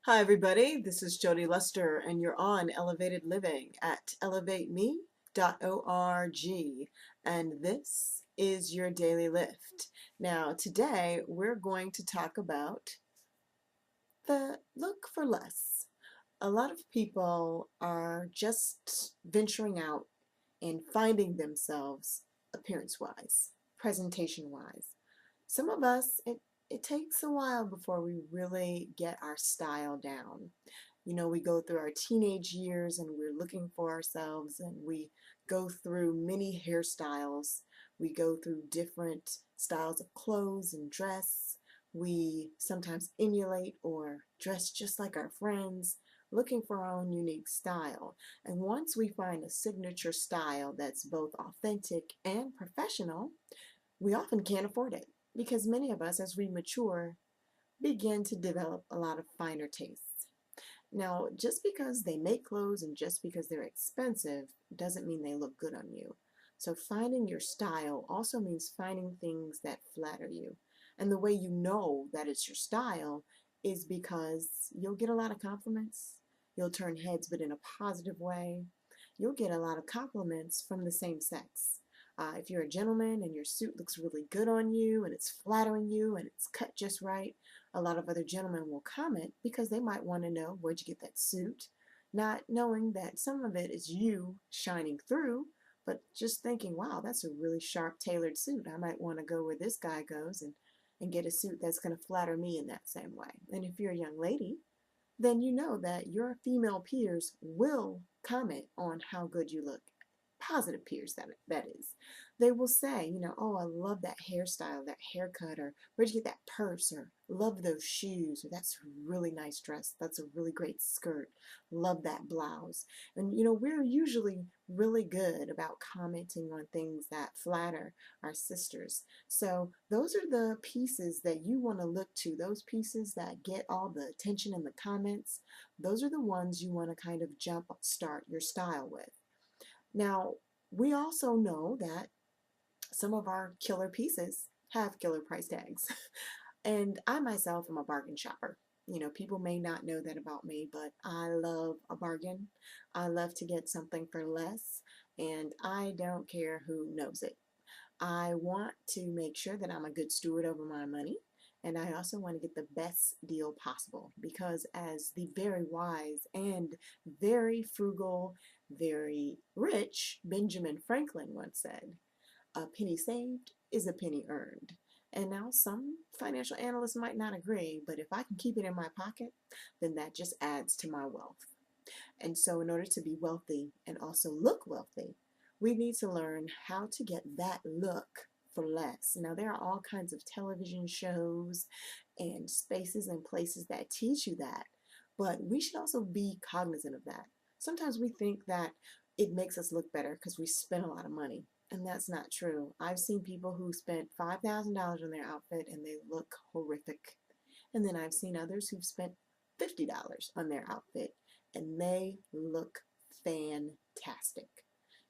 Hi, everybody. This is Jody Lester, and you're on Elevated Living at elevateme.org. And this is your daily lift. Now, today we're going to talk about the look for less. A lot of people are just venturing out and finding themselves appearance wise, presentation wise. Some of us, it takes a while before we really get our style down. You know, we go through our teenage years and we're looking for ourselves, and we go through many hairstyles. We go through different styles of clothes and dress. We sometimes emulate or dress just like our friends, looking for our own unique style. And once we find a signature style that's both authentic and professional, we often can't afford it because many of us, as we mature, begin to develop a lot of finer tastes. Now, just because they make clothes and just because they're expensive doesn't mean they look good on you. So finding your style also means finding things that flatter you. And the way you know that it's your style is because you'll get a lot of compliments. You'll turn heads, but in a positive way. You'll get a lot of compliments from the same sex. If you're a gentleman and your suit looks really good on you and it's flattering you and it's cut just right, a lot of other gentlemen will comment because they might want to know where'd you get that suit, not knowing that some of it is you shining through, but just thinking, wow, that's a really sharp tailored suit. I might want to go where this guy goes and get a suit that's going to flatter me in that same way. And if you're a young lady, then you know that your female peers will comment on how good you look. Positive peers, that is. They will say, oh, I love that hairstyle, that haircut, or where'd you get that purse, or love those shoes, or that's a really nice dress, that's a really great skirt, love that blouse. And we're usually really good about commenting on things that flatter our sisters. So those are the pieces that you want to look to, those pieces that get all the attention in the comments. Those are the ones you want to kind of jump start your style with. Now, we also know that some of our killer pieces have killer price tags. And I myself am a bargain shopper. People may not know that about me, but I love a bargain. I love to get something for less, and I don't care who knows it. I want to make sure that I'm a good steward over my money, and I also want to get the best deal possible because, as the very wise and very frugal, very rich Benjamin Franklin once said, a penny saved is a penny earned. And now some financial analysts might not agree, but if I can keep it in my pocket, then that just adds to my wealth. And so in order to be wealthy and also look wealthy, we need to learn how to get that look for less. Now, there are all kinds of television shows and spaces and places that teach you that, but we should also be cognizant of that. Sometimes we think that it makes us look better because we spend a lot of money, and that's not true. I've seen people who spent $5,000 on their outfit and they look horrific. And then I've seen others who've spent $50 on their outfit and they look fantastic.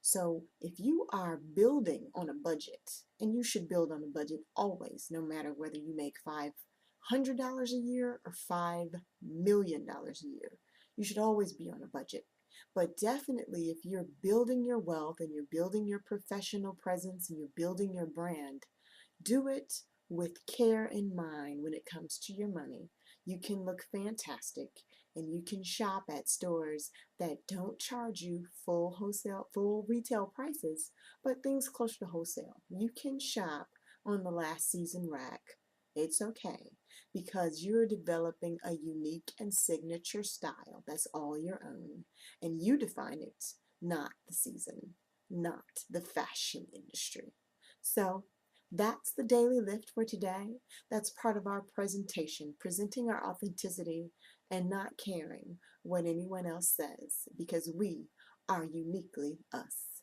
So if you are building on a budget, and you should build on a budget always, no matter whether you make $500 a year or $5 million a year, you should always be on a budget. But definitely, if you're building your wealth and you're building your professional presence and you're building your brand, do it with care in mind when it comes to your money. You can look fantastic and you can shop at stores that don't charge you full retail prices, but things closer to wholesale. You can shop on the last season rack. It's okay because you're developing a unique and signature style that's all your own, and you define it, not the season, not the fashion industry. So that's the daily lift for today. That's part of our presentation, presenting our authenticity and not caring what anyone else says because we are uniquely us.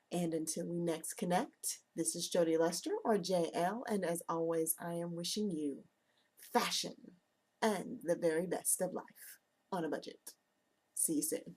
And until we next connect, this is Jody Lester or JL, and as always, I am wishing you fashion and the very best of life on a budget. See you soon.